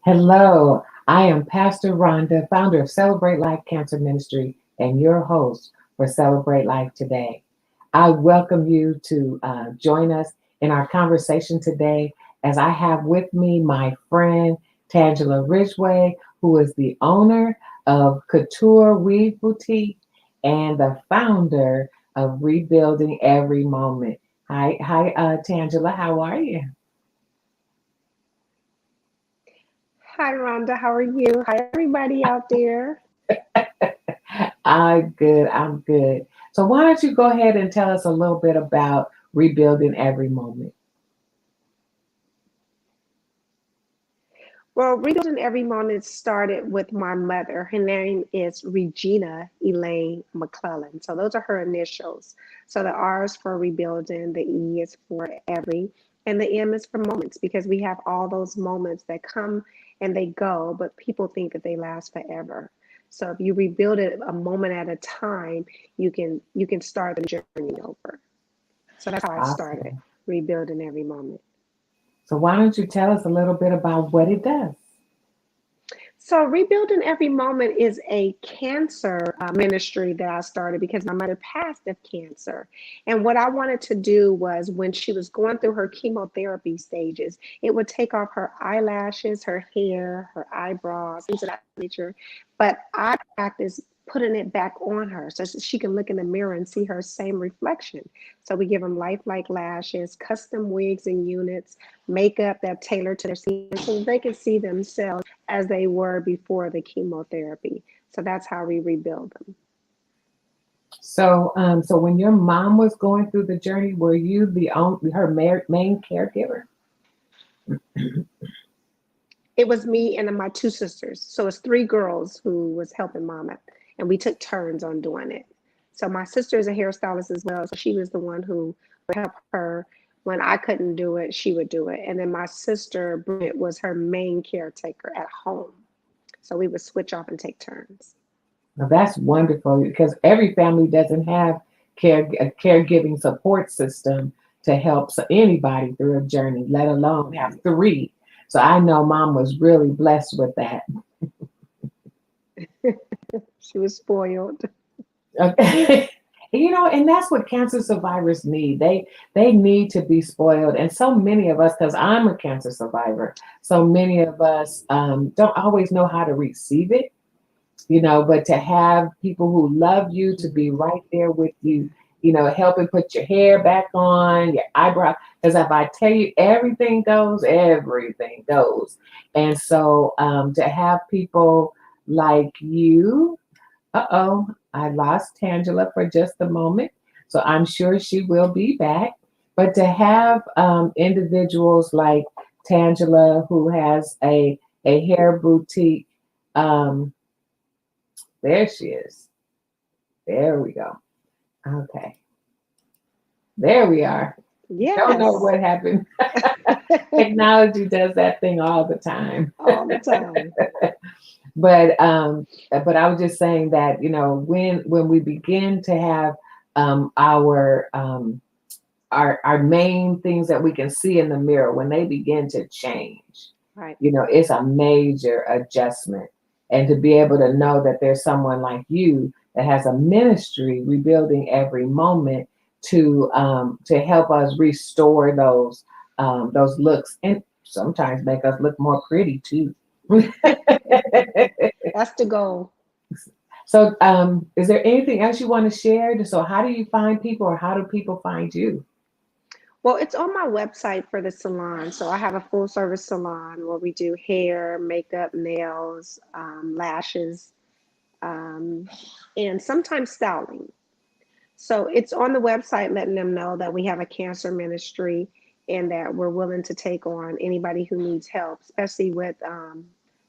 Hello, I am Pastor Rhonda, founder of Celebrate Life Cancer Ministry, and your host for Celebrate Life today. I welcome you to join us in our conversation today as I have with me my friend Tangela Ridgeway, who is the owner of Couture Weave Boutique and the founder of Rebuilding Every Moment. Hi, Tangela, how are you? Hi, Rhonda. How are you? Hi, everybody out there. I'm good. I'm good. So why don't you go ahead and tell us a little bit about rebuilding every moment? Well, Rebuilding Every Moment started with my mother. Her name is Regina Elaine McClellan. So those are her initials. So the R is for rebuilding, the E is for every, and the M is for moments because we have all those moments that come and they go, but people think that they last forever. So if you rebuild it a moment at a time, you can start the journey over. So that's how I started Awesome. rebuilding every moment. So why don't you tell us a little bit about what it does? So, Rebuilding Every Moment is a cancer ministry that I started because my mother passed of cancer. And what I wanted to do was when she was going through her chemotherapy stages, it would take off her eyelashes, her hair, her eyebrows, things of that nature. But I practice putting it back on her so she can look in the mirror and see her same reflection. So we give them lifelike lashes, custom wigs and units, makeup that tailor to their skin so they can see themselves as they were before the chemotherapy. So that's how we rebuild them. So when your mom was going through the journey, were you main caregiver? It was me and then my two sisters. So it's three girls who was helping mama, and we took turns on doing it. So my sister is a hairstylist as well. So she was the one who would help her. When I couldn't do it, she would do it. And then my sister, Bridget, was her main caretaker at home. So we would switch off and take turns. Now that's wonderful because every family doesn't have a caregiving support system to help anybody through a journey, let alone have three. So I know mom was really blessed with that. She was spoiled. Okay. And that's what cancer survivors need. They need to be spoiled. And so many of us, because I'm a cancer survivor, so many of us don't always know how to receive it, but to have people who love you to be right there with you, helping put your hair back on, your eyebrow. Because if I tell you everything goes, everything goes. And so to have people like you. Uh-oh, I lost Tangela for just a moment, so I'm sure she will be back. But to have individuals like Tangela, who has a hair boutique, um, there she is. There we go. Okay, there we are. Don't know Yes, what happened. Technology does that thing all the time. all the time. But I was just saying that when we begin to have our main things that we can see in the mirror when they begin to change, Right. it's a major adjustment. And to be able to know that there's someone like you that has a ministry rebuilding every moment to help us restore those looks and sometimes make us look more pretty too. That's the goal. So, is there anything else you want to share? So, how do you find people, or how do people find you? Well, it's on my website for the salon. So I have a full service salon where we do hair, makeup, nails, lashes, um, and sometimes styling. So it's on the website letting them know that we have a cancer ministry and that we're willing to take on anybody who needs help, especially with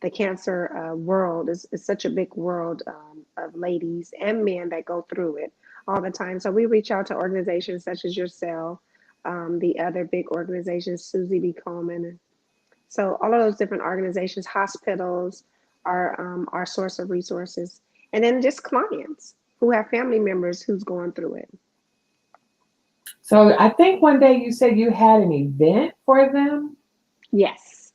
the cancer world. Is such a big world of ladies and men that go through it all the time. So we reach out to organizations such as yourself, the other big organizations, Susie B. Komen. So all of those different organizations, hospitals are our source of resources. And then just clients who have family members who's going through it. So, I think one day you said you had an event for them. Yes.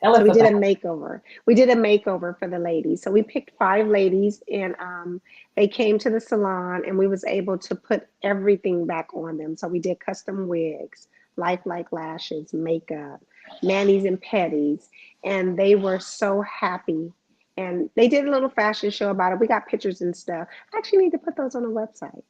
Tell So us we did a about makeover. We did a makeover for the ladies. So we picked 5 ladies, and they came to the salon, and we was able to put everything back on them. So we did custom wigs, lifelike lashes, makeup, manis and petties, and they were so happy. And they did a little fashion show about it. We got pictures and stuff. I actually need to put those on the website.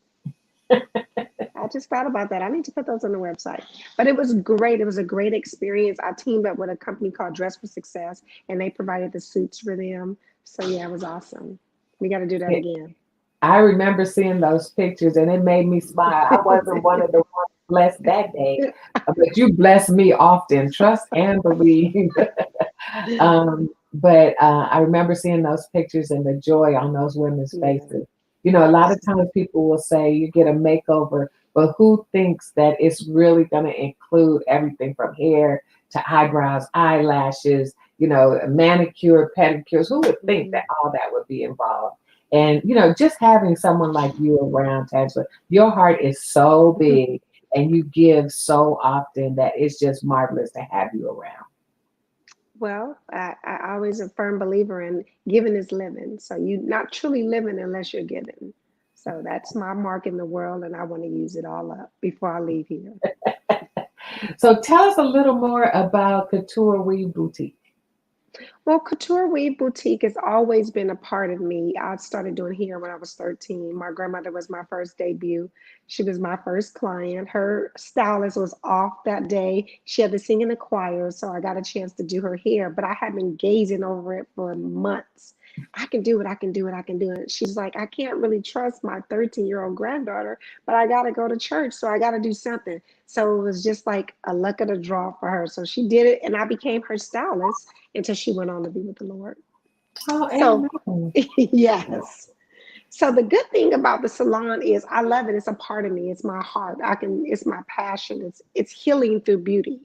I just thought about that. I need to put those on the website. But it was great. It was a great experience. I teamed up with a company called Dress for Success, and they provided the suits for them. So yeah, it was awesome. We got to do that it. again. I remember seeing those pictures and it made me smile. I wasn't one of the ones blessed that day, but you bless me often. Trust and believe. But I remember seeing those pictures and the joy on those women's Yeah. faces. You know, a lot of times people will say you get a makeover, but who thinks that it's really going to include everything from hair to eyebrows, eyelashes, you know, manicure, pedicures? Who would think Mhm. that all that would be involved? And, you know, just having someone like you around, Tangela, your heart is so big and you give so often that it's just marvelous to have you around. Well, I always a firm believer in giving is living. So you're not truly living unless you're giving. So that's my mark in the world, and I want to use it all up before I leave here. So tell us a little more about Couture Weave Boutique. Well, Couture Weave Boutique has always been a part of me. I started doing hair when I was 13. My grandmother was my first debut. She was my first client. Her stylist was off that day. She had to sing in the choir, so I got a chance to do her hair, but I had been gazing over it for months. I can do it, I can do it, I can do it. She's like, I can't really trust my 13-year-old granddaughter, but I got to go to church, so I got to do something. So it was just like a luck of the draw for her. So she did it, and I became her stylist until she went on to be with the Lord. Oh, So, amen. yes. So the good thing about the salon is I love it. It's a part of me. It's my heart. It's my passion. It's healing through beauty.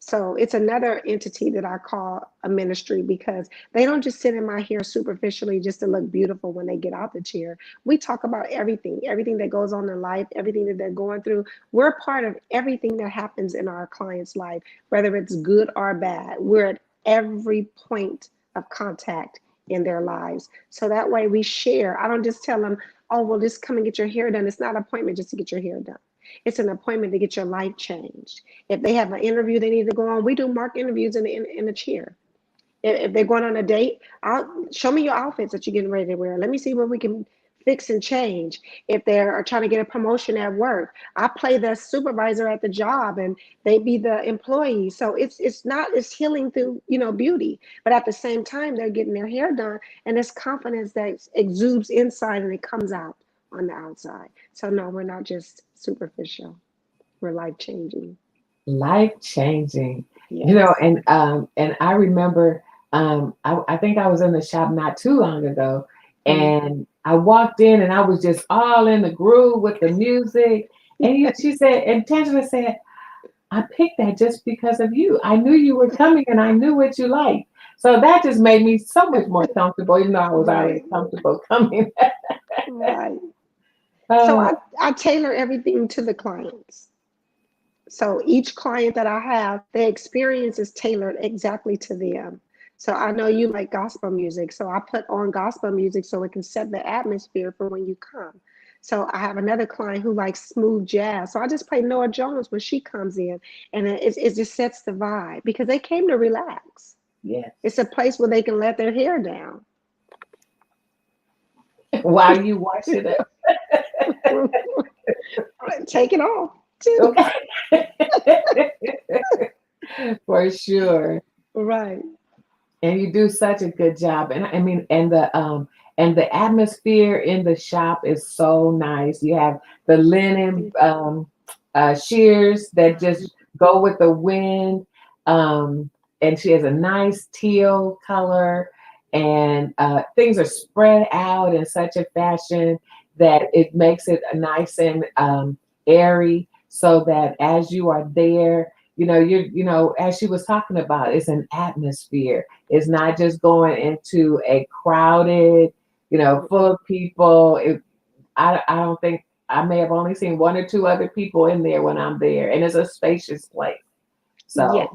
So it's another entity that I call a ministry because they don't just sit in my hair superficially just to look beautiful when they get out the chair. We talk about everything, everything that goes on in life, everything that they're going through. We're part of everything that happens in our client's life, whether it's good or bad. We're at every point of contact in their lives. So that way we share. I don't just tell them, oh, well, just come and get your hair done. It's not an appointment just to get your hair done. It's an appointment to get your life changed. If they have an interview they need to go on, we do mock interviews in a chair. If they're going on a date, I'll show me your outfits that you're getting ready to wear. Let me see what we can fix and change. If they're trying to get a promotion at work, I play the supervisor at the job and they be the employee. So it's healing through, beauty. But at the same time, they're getting their hair done and it's confidence that exudes inside and it comes out on the outside. So no, we're not just superficial. We're life changing. Life changing. You know, Yes. and I remember I think I was in the shop not too long ago Mhm. and I walked in and I was just all in the groove with the music. And she said, and Tangela said, I picked that just because of you. I knew you were coming and I knew what you liked. So that just made me so much more comfortable, even though I was already Right. comfortable coming. Right. So uh, I tailor everything to the clients. So each client that I have, the experience is tailored exactly to them. So I know you like gospel music, so I put on gospel music so it can set the atmosphere for when you come. So I have another client who likes smooth jazz, so I just play Noah Jones when she comes in, and it just sets the vibe because they came to relax. yes. It's a place where they can let their hair down. While you wash it up. Take it off too. Okay. For sure. Right. And you do such a good job. And I mean, and the atmosphere in the shop is so nice. You have the linen shears that just go with the wind. Um, and she has a nice teal color, and things are spread out in such a fashion that it makes it nice and airy, so that as you are there, as she was talking about, it's an atmosphere. It's not just going into a crowded, full of people. I don't think I may have only seen one or two other people in there when I'm there, and it's a spacious place. So Yes.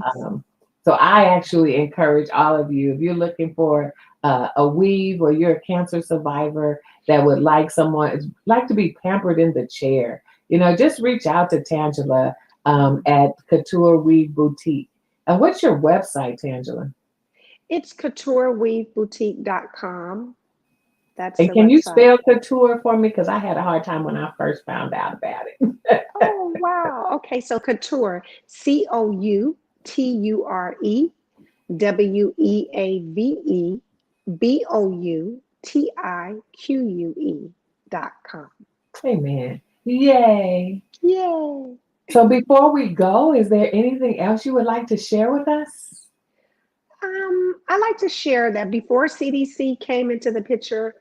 So I actually encourage all of you, if you're looking for a weave or you're a cancer survivor that would like someone, like to be pampered in the chair, just reach out to Tangela at Couture Weave Boutique. And what's your website, Tangela? It's coutureweaveboutique.com. That's And the can you website. spell couture for me? Because I had a hard time when I first found out about it. Oh, wow. Okay, so couture, COUTUREWeaveboutique.com. Amen. Yay. Yay. So before we go, is there anything else you would like to share with us? I like to share that before CDC came into the picture,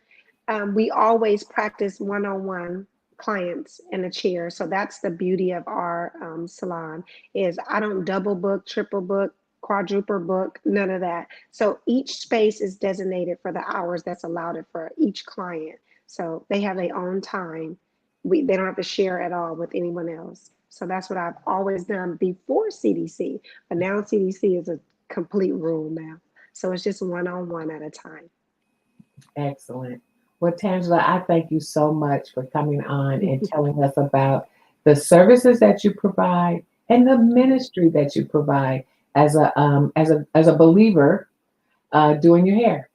we always practice one-on-one clients in a chair. So that's the beauty of our salon is I don't double book, triple book, quadruple book, none of that. So each space is designated for the hours that's allowed it for each client. So they have their own time. They don't have to share at all with anyone else. So that's what I've always done before CDC. But now CDC is a complete rule now. So it's just one-on-one at a time. Excellent. Well, Tangela, I thank you so much for coming on and telling us about the services that you provide and the ministry that you provide as a believer doing your hair,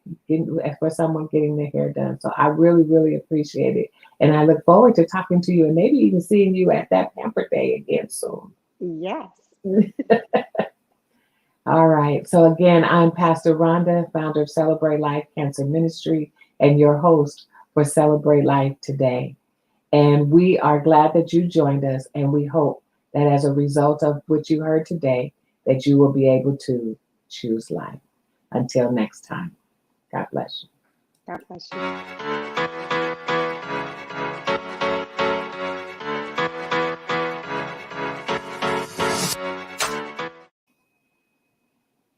for someone getting their hair done. So I really, really appreciate it. And I look forward to talking to you and maybe even seeing you at that Pamper Day again soon. Yes. All right. So again, I'm Pastor Rhonda, founder of Celebrate Life Cancer Ministry and your host for Celebrate Life today. And we are glad that you joined us, and we hope that as a result of what you heard today, that you will be able to choose life. Until next time, God bless you. God bless you.